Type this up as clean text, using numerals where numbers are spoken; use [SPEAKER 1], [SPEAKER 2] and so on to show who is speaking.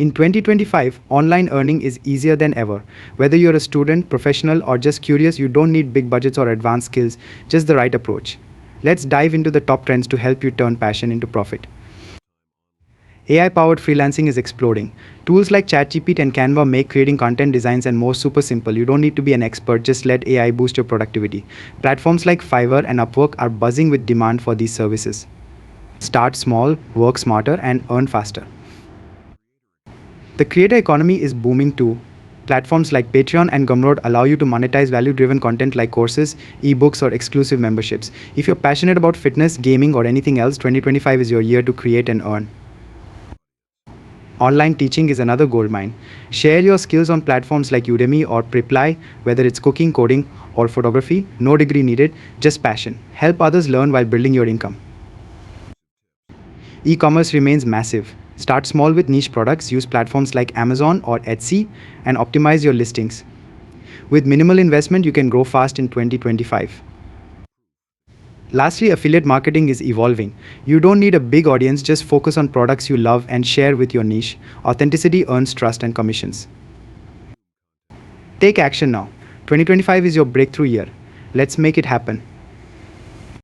[SPEAKER 1] In 2025, online earning is easier than ever. Whether you're a student, professional, or just curious, you don't need big budgets or advanced skills, just the right approach. Let's dive into the top trends to help you turn passion into profit. AI powered freelancing is exploding. Tools like ChatGPT and Canva make creating content designs and more super simple. You don't need to be an expert, just let AI boost your productivity. Platforms like Fiverr and Upwork are buzzing with demand for these services. Start small, work smarter, and earn faster. The creator economy is booming too. Platforms like Patreon and Gumroad allow you to monetize value driven content like courses, ebooks, or exclusive memberships. If you're passionate about fitness, gaming, or anything else, 2025 is your year to create and earn. Online teaching is another goldmine. Share your skills on platforms like Udemy or Preply, whether it's cooking, coding, or photography. No degree needed, just passion. Help others learn while building your income. E-commerce remains massive. Start small with niche products, use platforms like Amazon or Etsy, and optimize your listings. With minimal investment, you can grow fast in 2025. Lastly, affiliate marketing is evolving. You don't need a big audience, just focus on products you love and share with your niche. Authenticity earns trust and commissions. Take action now. 2025 is your breakthrough year. Let's make it happen.